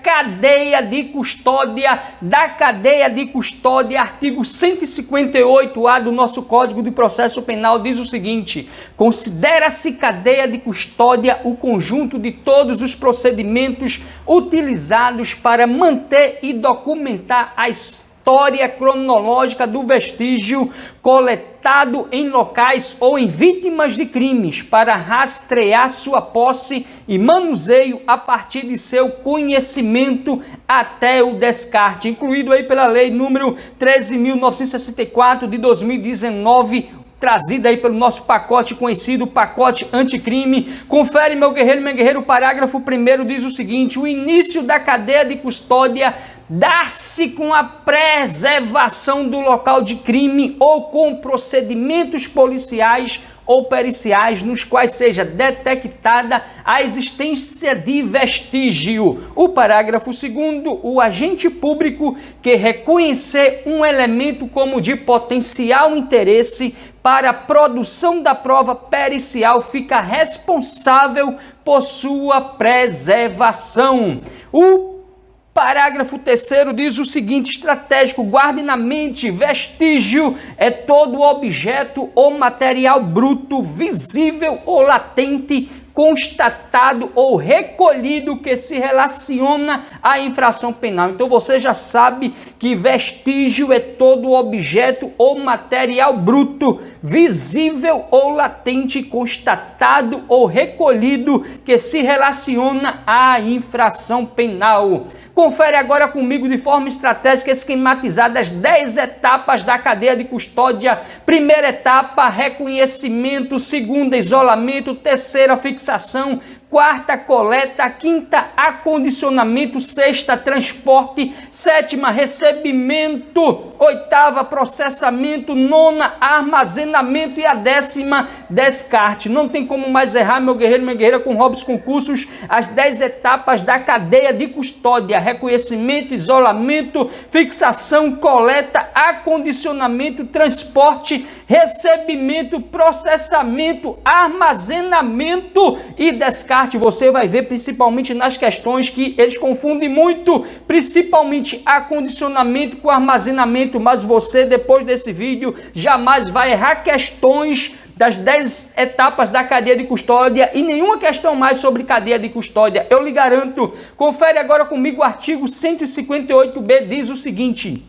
cadeia de custódia, artigo 158-A do nosso Código de Processo Penal diz o seguinte: considera-se cadeia de custódia o conjunto de todos os procedimentos utilizados para manter e documentar a história cronológica do vestígio coletado em locais ou em vítimas de crimes, para rastrear sua posse e manuseio a partir de seu conhecimento até o descarte, incluído aí pela lei número 13.964 de 2019, trazida aí pelo nosso pacote conhecido, pacote anticrime. Confere, meu guerreiro e minha guerreira, o parágrafo 1º diz o seguinte: o início da cadeia de custódia dá-se com a preservação do local de crime ou com procedimentos policiais ou periciais nos quais seja detectada a existência de vestígio. O parágrafo 2º, o agente público que reconhecer um elemento como de potencial interesse para a produção da prova pericial fica responsável por sua preservação. O parágrafo 3º diz o seguinte: estratégico, guarde na mente, vestígio é todo objeto ou material bruto, visível ou latente, constatado ou recolhido que se relaciona à infração penal. Então você já sabe que vestígio é todo objeto ou material bruto, visível ou latente, constatado ou recolhido que se relaciona à infração penal. Confere agora comigo de forma estratégica esquematizada as 10 etapas da cadeia de custódia. Primeira etapa, reconhecimento. Segunda, isolamento. Terceira, fixação. Quarta, coleta. Quinta, acondicionamento. Sexta, transporte. Sétima, recebimento. Oitava, processamento. Nona, armazenamento. E a 10ª, descarte. Não tem como mais errar, meu guerreiro e minha guerreira, com Robson Concursos, as 10 etapas da cadeia de custódia: reconhecimento, isolamento, fixação, coleta, acondicionamento, transporte, recebimento, processamento, armazenamento e descarte. Você vai ver principalmente nas questões que eles confundem muito, principalmente acondicionamento com armazenamento, mas você, depois desse vídeo, jamais vai errar questões das 10 etapas da cadeia de custódia e nenhuma questão mais sobre cadeia de custódia, eu lhe garanto. Confere agora comigo o artigo 158b, diz o seguinte: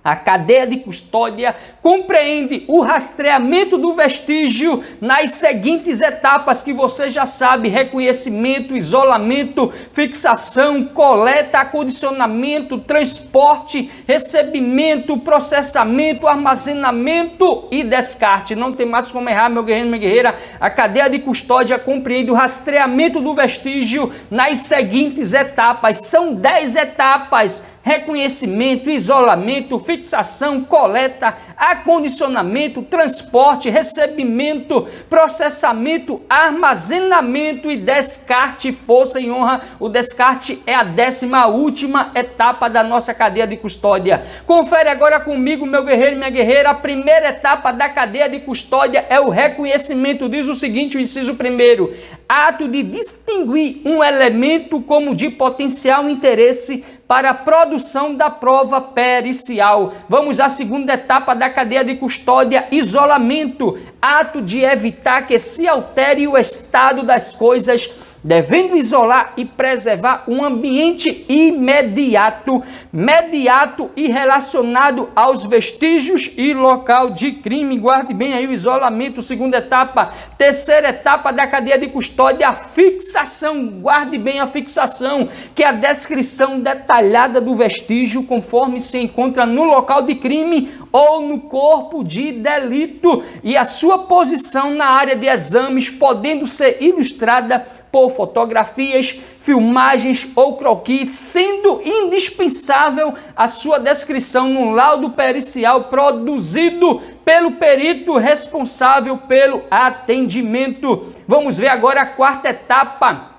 a cadeia de custódia compreende o rastreamento do vestígio nas seguintes etapas que você já sabe: reconhecimento, isolamento, fixação, coleta, acondicionamento, transporte, recebimento, processamento, armazenamento e descarte. Não tem mais como errar, meu guerreiro e minha guerreira. A cadeia de custódia compreende o rastreamento do vestígio nas seguintes etapas. São 10 etapas: reconhecimento, isolamento, fixação, coleta, acondicionamento, transporte, recebimento, processamento, armazenamento e descarte. Força e honra, o descarte é a 10ª etapa da nossa cadeia de custódia. Confere agora comigo, meu guerreiro e minha guerreira. A primeira etapa da cadeia de custódia é o reconhecimento. Diz o seguinte, o inciso 1º: ato de distinguir um elemento como de potencial interesse para a produção da prova pericial. Vamos à segunda etapa da cadeia de custódia: isolamento, ato de evitar que se altere o estado das coisas, devendo isolar e preservar um ambiente imediato, mediato e relacionado aos vestígios e local de crime. Guarde bem aí o isolamento, segunda etapa. Terceira etapa da cadeia de custódia, a fixação. Guarde bem a fixação, que é a descrição detalhada do vestígio conforme se encontra no local de crime ou no corpo de delito e a sua posição na área de exames, podendo ser ilustrada por fotografias, filmagens ou croquis, sendo indispensável a sua descrição no laudo pericial produzido pelo perito responsável pelo atendimento. Vamos ver agora a quarta etapa: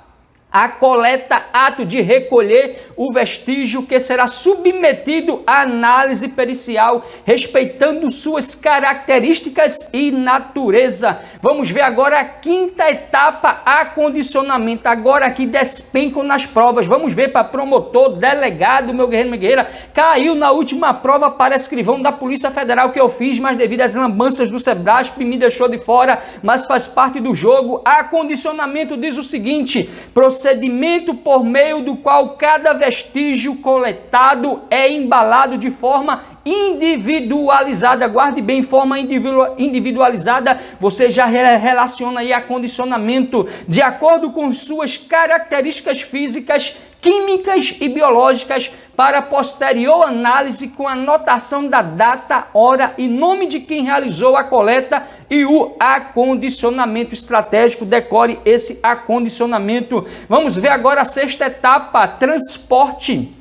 a coleta, ato de recolher o vestígio que será submetido à análise pericial, respeitando suas características e natureza. Vamos ver agora a quinta etapa, acondicionamento. Agora aqui despencam nas provas. Vamos ver para promotor, delegado, meu guerreiro, minha guerreira. Caiu na última prova para escrivão da Polícia Federal que eu fiz, mas devido às lambanças do Sebrasp me deixou de fora, mas faz parte do jogo. Acondicionamento diz o seguinte: procedimento por meio do qual cada vestígio coletado é embalado de forma individualizada. Guarde bem, forma individualizada, você já relaciona aí acondicionamento de acordo com suas características físicas, químicas e biológicas, para posterior análise com anotação da data, hora e nome de quem realizou a coleta e o acondicionamento estratégico. Decore esse acondicionamento. Vamos ver agora a sexta etapa, transporte.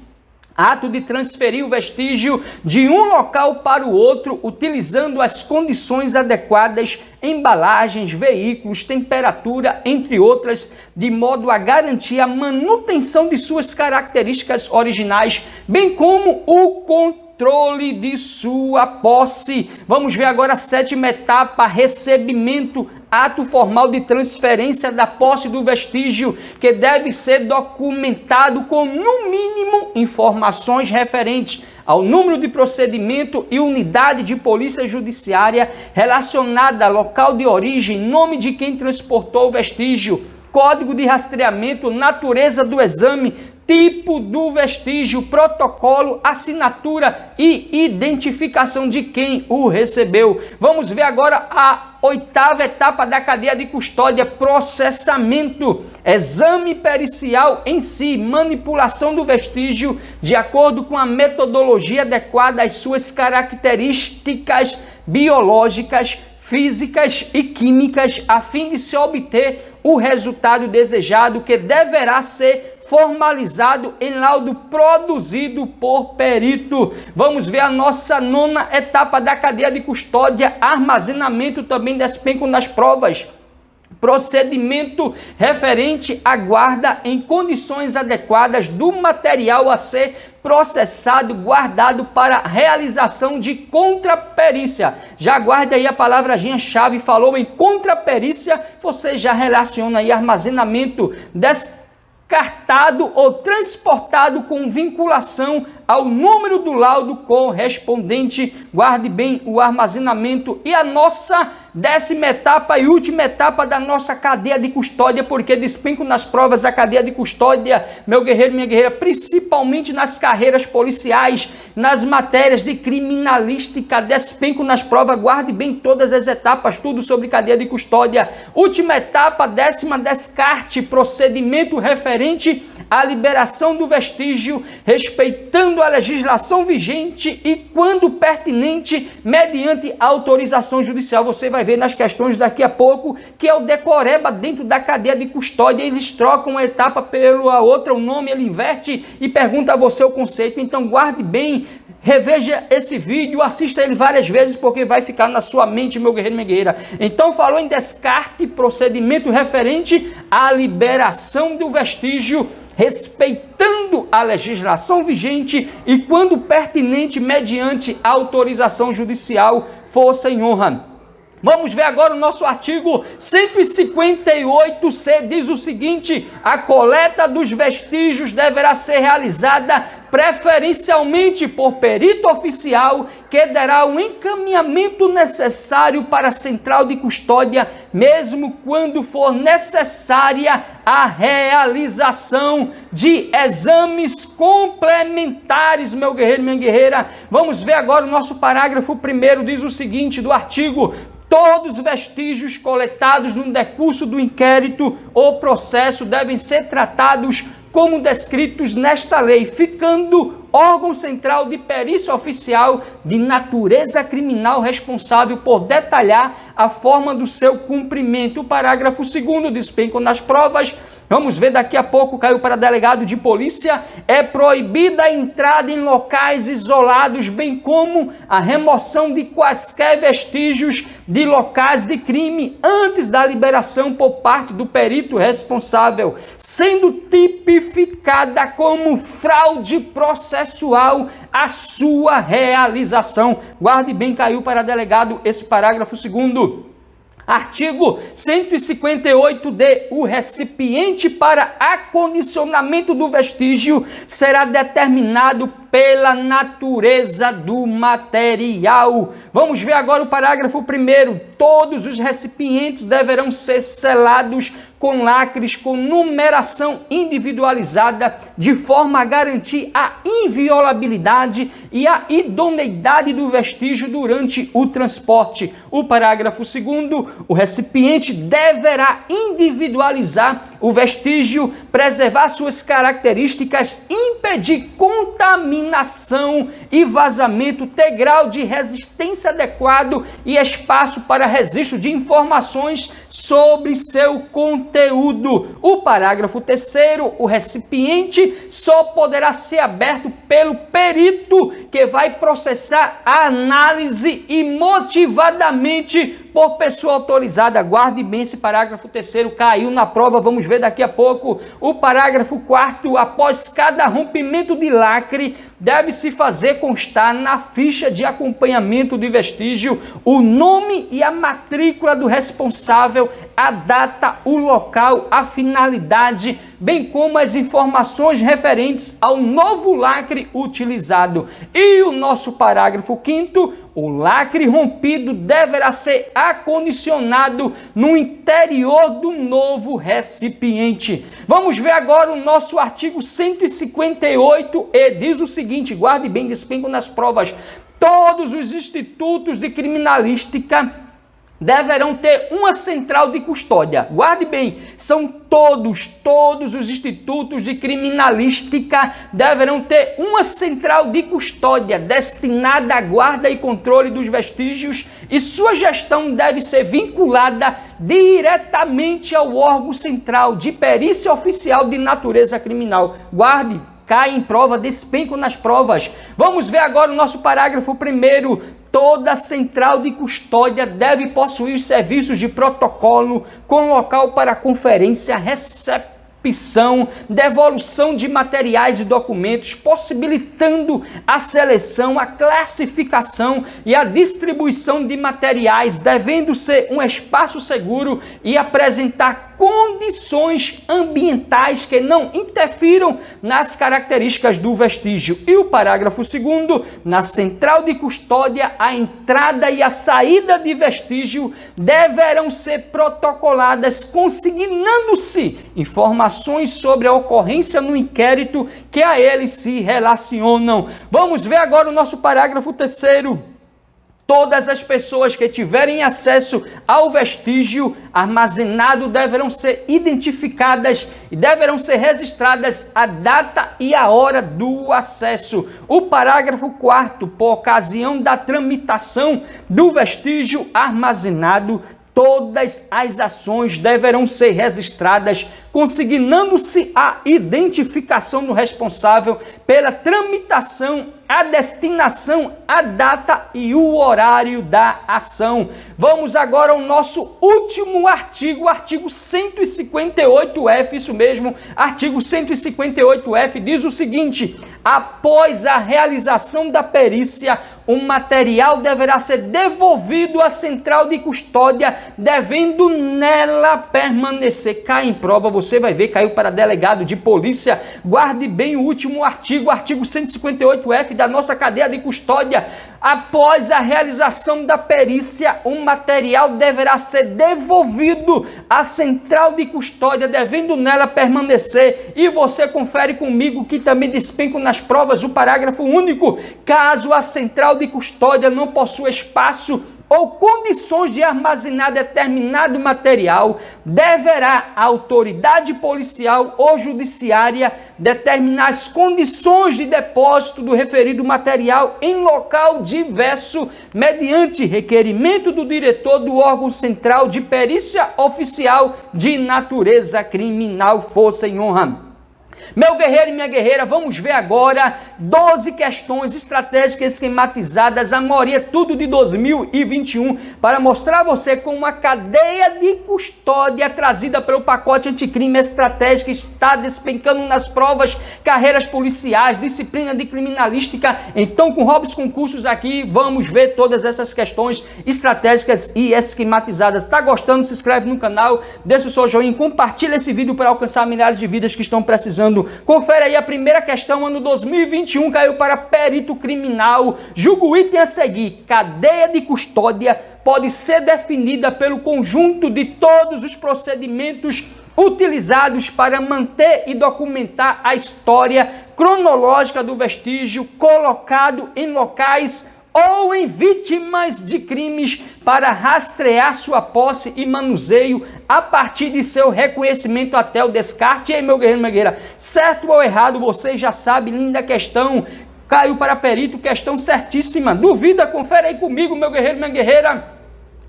Ato de transferir o vestígio de um local para o outro, utilizando as condições adequadas, embalagens, veículos, temperatura, entre outras, de modo a garantir a manutenção de suas características originais, bem como o controle de sua posse. Vamos ver agora a sétima etapa, recebimento. Ato formal de transferência da posse do vestígio, que deve ser documentado com, no mínimo, informações referentes ao número de procedimento e unidade de polícia judiciária relacionada, local de origem, nome de quem transportou o vestígio, código de rastreamento, natureza do exame, tipo do vestígio, protocolo, assinatura e identificação de quem o recebeu. Vamos ver agora a oitava etapa da cadeia de custódia, processamento, exame pericial em si, manipulação do vestígio de acordo com a metodologia adequada às suas características biológicas, físicas e químicas, a fim de se obter o resultado desejado, que deverá ser formalizado em laudo produzido por perito. Vamos ver a nossa nona etapa da cadeia de custódia, armazenamento, também despencam nas provas. Procedimento referente à guarda em condições adequadas do material a ser processado, guardado para realização de contraperícia. Já guarde aí a palavrinha-chave, falou em contraperícia, você já relaciona aí armazenamento descartado ou transportado com vinculação ao número do laudo correspondente. Guarde bem o armazenamento. E a nossa décima etapa e última etapa da nossa cadeia de custódia, porque despenco nas provas a cadeia de custódia, meu guerreiro, minha guerreira, principalmente nas carreiras policiais, nas matérias de criminalística, despenco nas provas. Guarde bem todas as etapas, tudo sobre cadeia de custódia. Última etapa, décima, descarte, procedimento referente à liberação do vestígio, respeitando a legislação vigente e, quando pertinente, mediante autorização judicial. Você vai ver nas questões daqui a pouco que é o decoreba dentro da cadeia de custódia. Eles trocam uma etapa pela outra, o nome ele inverte e pergunta a você o conceito. Então guarde bem, reveja esse vídeo, assista ele várias vezes, porque vai ficar na sua mente, meu guerreiro, minha guerreira. Então falou em descarte, procedimento referente à liberação do vestígio, respeitando a legislação vigente e, quando pertinente, mediante autorização judicial, força em honra. Vamos ver agora o nosso artigo 158C, diz o seguinte: a coleta dos vestígios deverá ser realizada preferencialmente por perito oficial, que dará o encaminhamento necessário para a central de custódia, mesmo quando for necessária a realização de exames complementares, meu guerreiro, minha guerreira. Vamos ver agora o nosso parágrafo 1º, diz o seguinte do artigo: todos os vestígios coletados no decurso do inquérito ou processo devem ser tratados como descritos nesta lei, ficando órgão central de perícia oficial de natureza criminal responsável por detalhar a forma do seu cumprimento. O parágrafo 2º, despenco nas provas. Vamos ver daqui a pouco, caiu para delegado de polícia. É proibida a entrada em locais isolados, bem como a remoção de quaisquer vestígios de locais de crime antes da liberação por parte do perito responsável, sendo tipificada como fraude processual a sua realização. Guarde bem, caiu para delegado esse parágrafo 2º. Artigo 158-D. O recipiente para acondicionamento do vestígio será determinado pela natureza do material. Vamos ver agora o parágrafo 1º. Todos os recipientes deverão ser selados com lacres com numeração individualizada, de forma a garantir a inviolabilidade e a idoneidade do vestígio durante o transporte. O parágrafo 2º. O recipiente deverá individualizar o vestígio, preservar suas características, impedir contaminação e vazamento, ter grau de resistência adequado e espaço para registro de informações sobre seu conteúdo. O parágrafo 3º, o recipiente só poderá ser aberto pelo perito que vai processar a análise e motivadamente por pessoa autorizada. Guarde bem esse parágrafo 3º, caiu na prova, vamos ver daqui a pouco. O parágrafo 4º, após cada rompimento de lacre, deve-se fazer constar na ficha de acompanhamento de vestígio o nome e a matrícula do responsável, a data, o local, a finalidade, bem como as informações referentes ao novo lacre utilizado. E o nosso parágrafo 5º, o lacre rompido deverá ser acondicionado no interior do novo recipiente. Vamos ver agora o nosso artigo 158 e diz o seguinte, guarde bem, despenco nas provas. Todos os institutos de criminalística deverão ter uma central de custódia. Guarde bem, são todos os institutos de criminalística deverão ter uma central de custódia destinada à guarda e controle dos vestígios e sua gestão deve ser vinculada diretamente ao órgão central de perícia oficial de natureza criminal. Guarde, cai em prova, despenco nas provas. Vamos ver agora o nosso parágrafo 1º. Toda central de custódia deve possuir serviços de protocolo com local para conferência, recepção, devolução de materiais e documentos, possibilitando a seleção, a classificação e a distribuição de materiais, devendo ser um espaço seguro e apresentar condições ambientais que não interfiram nas características do vestígio. E o parágrafo 2º, na central de custódia, a entrada e a saída de vestígio deverão ser protocoladas, consignando-se informações sobre a ocorrência no inquérito que a eles se relacionam. Vamos ver agora o nosso parágrafo 3º. Todas as pessoas que tiverem acesso ao vestígio armazenado deverão ser identificadas e deverão ser registradas a data e a hora do acesso. O parágrafo 4º, por ocasião da tramitação do vestígio armazenado, todas as ações deverão ser registradas, consignando-se a identificação do responsável pela tramitação, a destinação, a data e o horário da ação. Vamos agora ao nosso último artigo, artigo 158F, isso mesmo, artigo 158F diz o seguinte: após a realização da perícia, o material deverá ser devolvido à central de custódia, devendo nela permanecer. Cai em prova, você vai ver, caiu para delegado de polícia. Guarde bem o último artigo, artigo 158F da nossa cadeia de custódia. Após a realização da perícia, o material deverá ser devolvido à central de custódia, devendo nela permanecer. E você confere comigo que também despenco nas provas o parágrafo único. Caso a central de custódia não possua espaço ou condições de armazenar determinado material, deverá a autoridade policial ou judiciária determinar as condições de depósito do referido material em local diverso, mediante requerimento do diretor do órgão central de perícia oficial de natureza criminal, força e honra. Meu guerreiro e minha guerreira, vamos ver agora 12 questões estratégicas esquematizadas, a maioria tudo de 2021, para mostrar a você como uma cadeia de custódia trazida pelo pacote anticrime estratégico está despencando nas provas, carreiras policiais, disciplina de criminalística. Então, com Robson Cursos aqui, vamos ver todas essas questões estratégicas e esquematizadas. Tá gostando? Se inscreve no canal, deixa o seu joinha, compartilha esse vídeo para alcançar milhares de vidas que estão precisando. Confere aí a primeira questão, ano 2021, caiu para perito criminal. Julga o item a seguir: cadeia de custódia pode ser definida pelo conjunto de todos os procedimentos utilizados para manter e documentar a história cronológica do vestígio colocado em locais ou em vítimas de crimes para rastrear sua posse e manuseio a partir de seu reconhecimento até o descarte. E aí, meu guerreiro, minha guerreira, certo ou errado, você já sabe, linda questão, caiu para perito, questão certíssima. Duvida? Confere aí comigo, meu guerreiro, minha guerreira.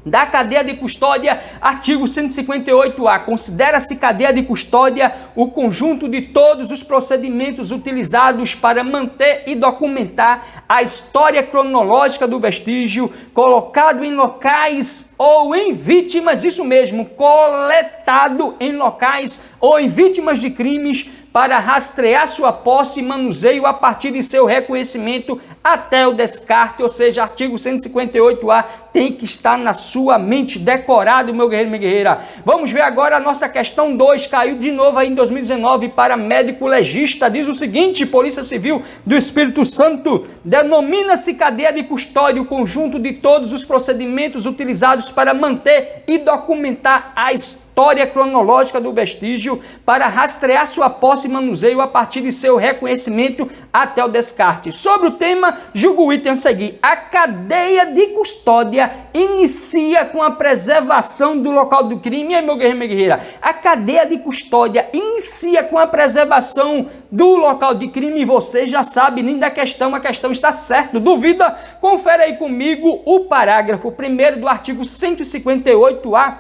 Da cadeia de custódia, artigo 158A, considera-se cadeia de custódia o conjunto de todos os procedimentos utilizados para manter e documentar a história cronológica do vestígio, colocado em locais ou em vítimas, isso mesmo, coletado em locais ou em vítimas de crimes, para rastrear sua posse e manuseio a partir de seu reconhecimento até o descarte, ou seja, artigo 158A tem que estar na sua mente, decorado, meu guerreiro e minha guerreira. Vamos ver agora a nossa questão 2, caiu de novo aí em 2019 para médico legista, diz o seguinte: Polícia Civil do Espírito Santo, denomina-se cadeia de custódia o conjunto de todos os procedimentos utilizados para manter e documentar a história cronológica do vestígio, para rastrear sua posse e manuseio a partir de seu reconhecimento até o descarte. Sobre o tema, julga o item a seguir: a cadeia de custódia inicia com a preservação do local do crime. E aí, meu guerreiro, minha guerreira, a cadeia de custódia inicia com a preservação do local de crime. E você já sabe, linda questão, a questão está certa. Duvida? Confere aí comigo o parágrafo 1º do artigo 158A,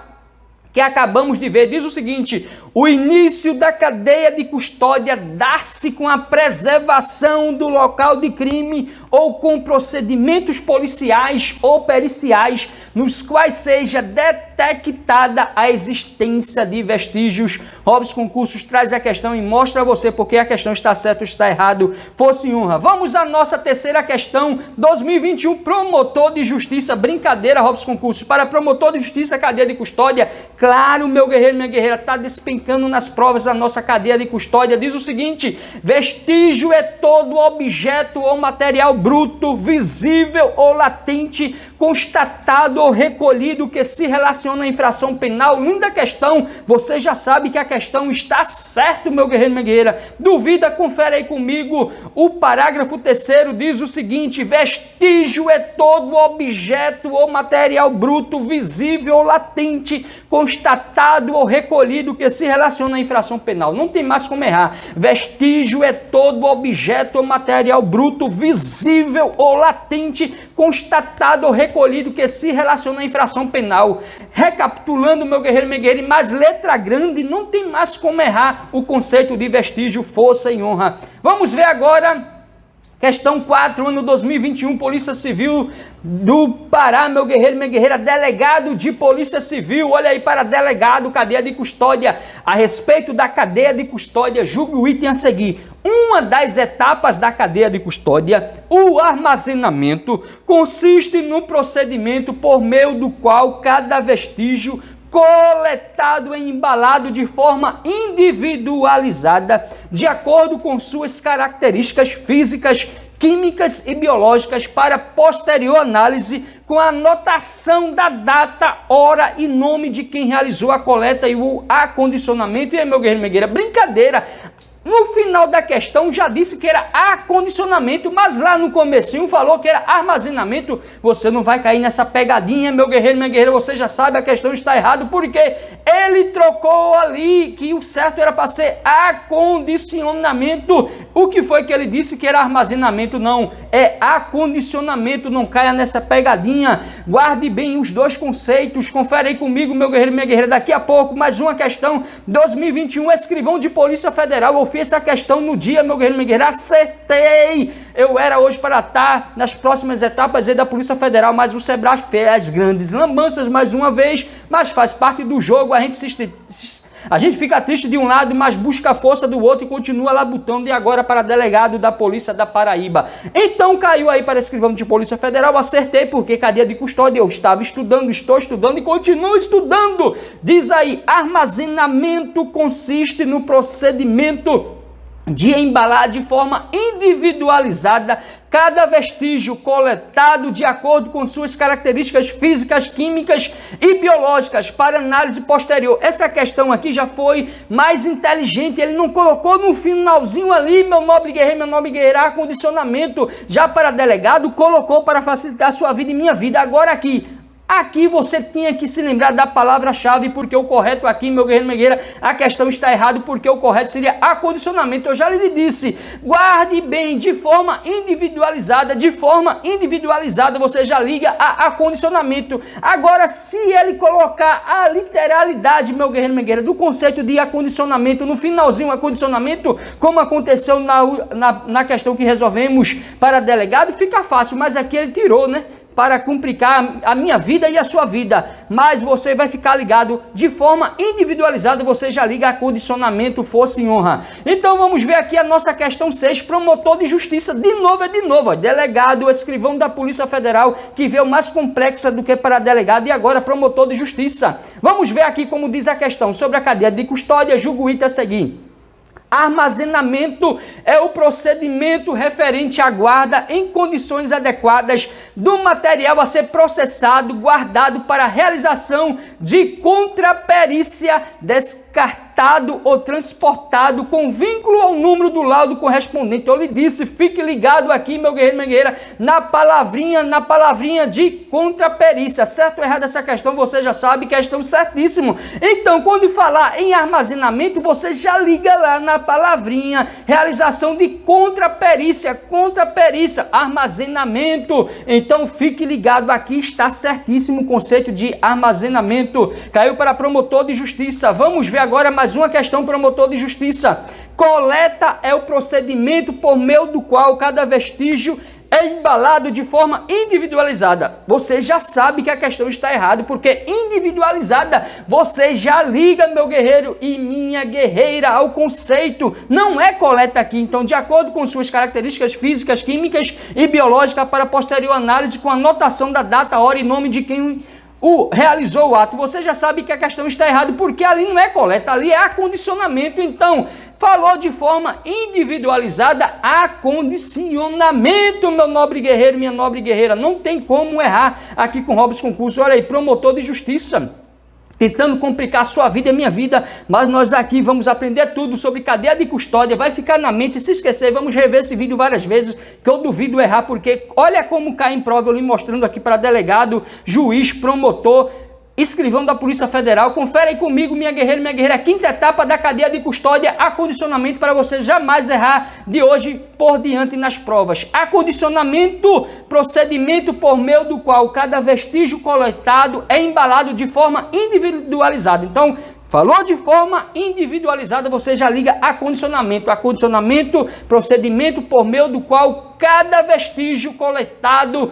que acabamos de ver, diz o seguinte: o início da cadeia de custódia dá-se com a preservação do local de crime ou com procedimentos policiais ou periciais nos quais seja detectada a existência de vestígios. Robson Cursos traz a questão e mostra a você porque a questão está certa ou está errado. Fosse honra. Vamos à nossa terceira questão, 2021, promotor de justiça. Brincadeira, Robson Cursos. Para promotor de justiça, cadeia de custódia. Claro, meu guerreiro, minha guerreira, está despencando nas provas a nossa cadeia de custódia. Diz o seguinte: vestígio é todo objeto ou material bruto, visível ou latente, constatado ou recolhido que se relaciona à infração penal. Linda questão, você já sabe que a questão está certa, meu guerreiro, minha guerreira. Duvida? Confere aí comigo. O parágrafo 3º diz o seguinte: vestígio é todo objeto ou material bruto, visível ou latente, constatado ou recolhido que se relaciona à infração penal. Não tem mais como errar. Vestígio é todo objeto ou material bruto, visível ou latente, constatado ou recolhido que se relaciona à infração penal. Recapitulando, meu guerreiro, minha guerreira, mais letra grande, não tem mais como errar o conceito de vestígio, força e honra. Vamos ver agora questão 4, ano 2021, Polícia Civil do Pará, meu guerreiro, minha guerreira, delegado de Polícia Civil, olha aí para delegado, cadeia de custódia. A respeito da cadeia de custódia, julgue o item a seguir. Uma das etapas da cadeia de custódia, o armazenamento, consiste no procedimento por meio do qual cada vestígio coletado e embalado de forma individualizada, de acordo com suas características físicas, químicas e biológicas, para posterior análise com a anotação da data, hora e nome de quem realizou a coleta e o acondicionamento. E aí, meu guerreiro, minha guerreira, brincadeira. No final da questão já disse que era acondicionamento, mas lá no comecinho falou que era armazenamento. Você não vai cair nessa pegadinha, meu guerreiro, minha guerreira, você já sabe, a questão está errada, porque ele trocou ali que o certo era para ser acondicionamento. O que foi que ele disse que era armazenamento? Não, é acondicionamento, não caia nessa pegadinha. Guarde bem os dois conceitos, confere aí comigo, meu guerreiro, minha guerreira, daqui a pouco mais uma questão, 2021, escrivão de Polícia Federal. Eu fiz essa questão no dia, meu guerreiro, minha guerreira, acertei. Eu era hoje para estar nas próximas etapas aí da Polícia Federal, mas o Sebrasp fez as grandes lambanças mais uma vez, mas faz parte do jogo, a gente fica triste de um lado, mas busca a força do outro e continua labutando, e agora para delegado da Polícia da Paraíba. Então caiu aí para escrivão de Polícia Federal, acertei, porque cadeia de custódia eu estava estudando, estou estudando e continuo estudando. Diz aí, armazenamento consiste no procedimento de embalar de forma individualizada cada vestígio coletado de acordo com suas características físicas, químicas e biológicas para análise posterior. Essa questão aqui já foi mais inteligente, ele não colocou no finalzinho ali, meu nobre guerreiro, meu nobre guerreira, acondicionamento já para delegado, colocou para facilitar a sua vida e minha vida. Agora Aqui você tinha que se lembrar da palavra-chave, porque o correto aqui, meu guerreiro, minha guerreira, a questão está errada, porque o correto seria acondicionamento. Eu já lhe disse, guarde bem, de forma individualizada, você já liga a acondicionamento. Agora, se ele colocar a literalidade, meu guerreiro, minha guerreira, do conceito de acondicionamento, no finalzinho, acondicionamento, como aconteceu na questão que resolvemos para delegado, fica fácil, mas aqui ele tirou, né? Para complicar a minha vida e a sua vida, mas você vai ficar ligado de forma individualizada, você já liga acondicionamento, força e honra. Então vamos ver aqui a nossa questão 6, promotor de justiça, de novo, delegado, escrivão da Polícia Federal, que veio mais complexa do que para delegado, e agora promotor de justiça. Vamos ver aqui como diz a questão sobre a cadeia de custódia, julgo item a seguir. Armazenamento é o procedimento referente à guarda em condições adequadas do material a ser processado, guardado para realização de contraperícia, descartado ou transportado com vínculo ao número do laudo correspondente. Eu lhe disse, fique ligado aqui, meu guerreiro, minha guerreira, na palavrinha de contraperícia. Certo ou errado essa questão, você já sabe, questão certíssimo. Então, quando falar em armazenamento, você já liga lá na palavrinha, realização de contraperícia, armazenamento. Então, fique ligado aqui, está certíssimo o conceito de armazenamento. Caiu para promotor de justiça. Vamos ver agora mais uma questão, promotor de justiça. Coleta é o procedimento por meio do qual cada vestígio é embalado de forma individualizada. Você já sabe que a questão está errada, porque individualizada, você já liga, meu guerreiro e minha guerreira, ao conceito. Não é coleta aqui. Então, de acordo com suas características físicas, químicas e biológicas, para posterior análise com anotação da data, hora e nome de quem realizou o ato. Você já sabe que a questão está errada, porque ali não é coleta, ali é acondicionamento. Então, falou de forma individualizada, acondicionamento, meu nobre guerreiro, minha nobre guerreira. Não tem como errar aqui com Robson Concurso. Olha aí, promotor de justiça, tentando complicar a sua vida e a minha vida, mas nós aqui vamos aprender tudo sobre cadeia de custódia, vai ficar na mente, se esquecer, vamos rever esse vídeo várias vezes, que eu duvido errar, porque olha como cai em prova, eu lhe mostrando aqui para delegado, juiz, promotor, escrivão da Polícia Federal. Confere aí comigo, minha guerreira, minha guerreira, a quinta etapa da cadeia de custódia, acondicionamento, para você jamais errar de hoje por diante nas provas. Acondicionamento, procedimento por meio do qual cada vestígio coletado é embalado de forma individualizada. Então, falou de forma individualizada, você já liga acondicionamento. Acondicionamento, procedimento por meio do qual cada vestígio coletado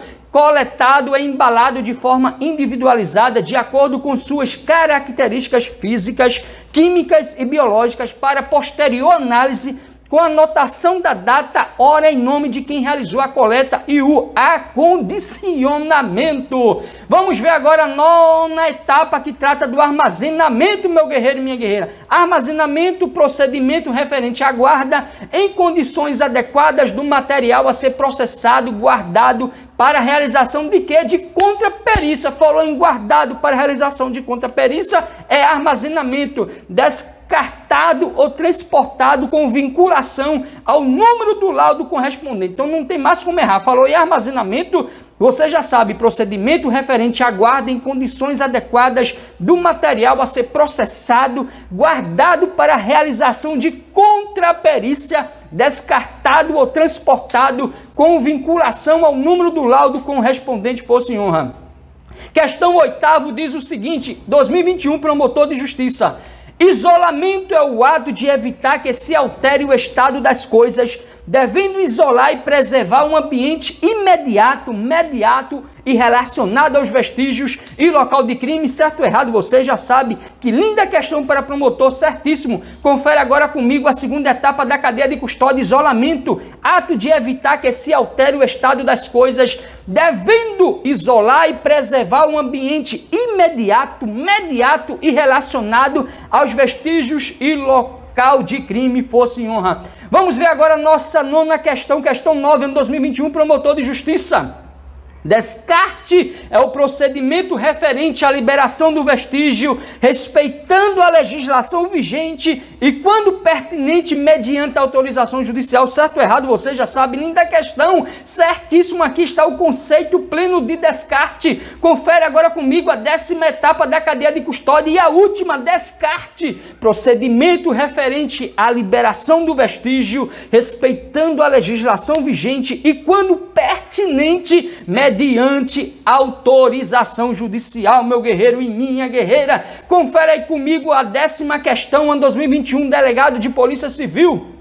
é embalado de forma individualizada, de acordo com suas características físicas, químicas e biológicas, para posterior análise com a anotação da data, hora e nome de quem realizou a coleta e o acondicionamento. Vamos ver agora a nona etapa, que trata do armazenamento, meu guerreiro e minha guerreira. Armazenamento, procedimento referente à guarda em condições adequadas do material a ser processado, guardado para a realização de quê? De contraperícia. Falou em guardado para a realização de contraperícia, é armazenamento descartado ou transportado com vinculação ao número do laudo correspondente. Então não tem mais como errar. Falou em armazenamento, você já sabe, procedimento referente à guarda em condições adequadas do material a ser processado, guardado para a realização de contraperícia, descartado ou transportado com vinculação ao número do laudo correspondente, força e honra. Questão 8ª diz o seguinte, 2021, promotor de justiça. Isolamento é o ato de evitar que se altere o estado das coisas, devendo isolar e preservar um ambiente imediato e relacionado aos vestígios e local de crime, certo ou errado, você já sabe. Que linda questão para promotor, certíssimo. Confere agora comigo a segunda etapa da cadeia de custódia. Isolamento, ato de evitar que se altere o estado das coisas, devendo isolar e preservar um ambiente imediato e relacionado aos vestígios e local de crime, força e honra. Vamos ver agora a nossa 9ª questão, questão 9, ano 2021, promotor de justiça. Descarte é o procedimento referente à liberação do vestígio, respeitando a legislação vigente e, quando pertinente, mediante autorização judicial. Certo ou errado, você já sabe. Linda questão, certíssimo. Aqui está o conceito pleno de descarte. Confere agora comigo a 10ª etapa da cadeia de custódia e a última, descarte. Procedimento referente à liberação do vestígio, respeitando a legislação vigente e, quando pertinente, mediante autorização judicial, meu guerreiro e minha guerreira. Confere aí comigo a 10ª questão, ano 2021, delegado de Polícia Civil.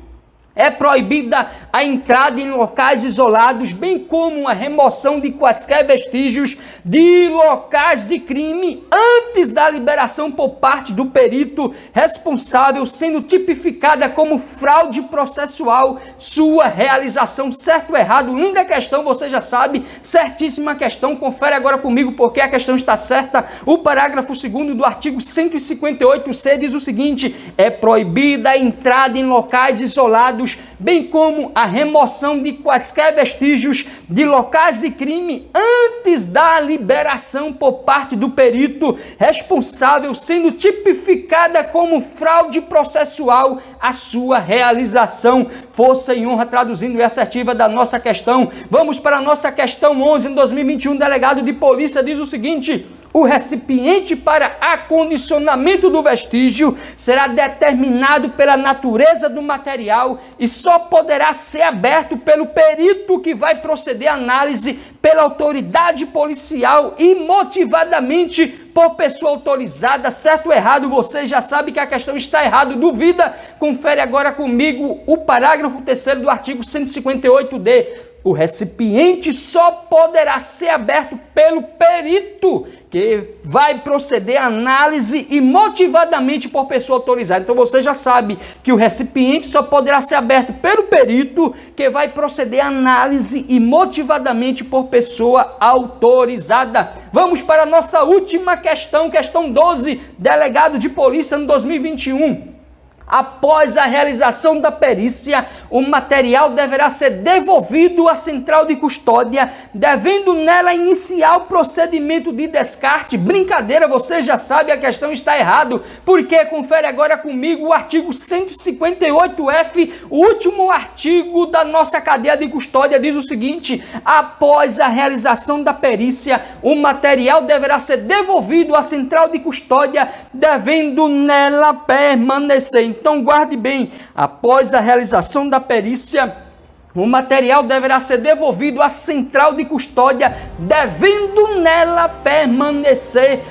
É proibida a entrada em locais isolados, bem como a remoção de quaisquer vestígios de locais de crime antes da liberação por parte do perito responsável, sendo tipificada como fraude processual sua realização. Certo ou errado? Linda questão, você já sabe, certíssima questão. Confere agora comigo porque a questão está certa. O parágrafo 2º do artigo 158C diz o seguinte: é proibida a entrada em locais isolados, bem como a remoção de quaisquer vestígios de locais de crime antes da liberação por parte do perito responsável, sendo tipificada como fraude processual a sua realização. Força e honra, traduzindo e assertiva da nossa questão. Vamos para a nossa questão 11, em 2021, delegado de polícia diz o seguinte: o recipiente para acondicionamento do vestígio será determinado pela natureza do material e só poderá ser aberto pelo perito que vai proceder à análise pela autoridade policial e motivadamente por pessoa autorizada. Certo ou errado, você já sabe que a questão está errada. Duvida? Confere agora comigo o parágrafo 3º do artigo 158D. O recipiente só poderá ser aberto pelo perito que vai proceder à análise e motivadamente por pessoa autorizada. Então você já sabe que o recipiente só poderá ser aberto pelo perito que vai proceder à análise e motivadamente por pessoa autorizada. Vamos para a nossa última questão, questão 12, delegado de polícia no 2021. Após a realização da perícia, o material deverá ser devolvido à central de custódia, devendo nela iniciar o procedimento de descarte. Brincadeira, você já sabe, a questão está errada, porque confere agora comigo o artigo 158F, o último artigo da nossa cadeia de custódia, diz o seguinte: após a realização da perícia, o material deverá ser devolvido à central de custódia, devendo nela permanecer. Então guarde bem, após a realização da perícia, o material deverá ser devolvido à central de custódia, devendo nela permanecer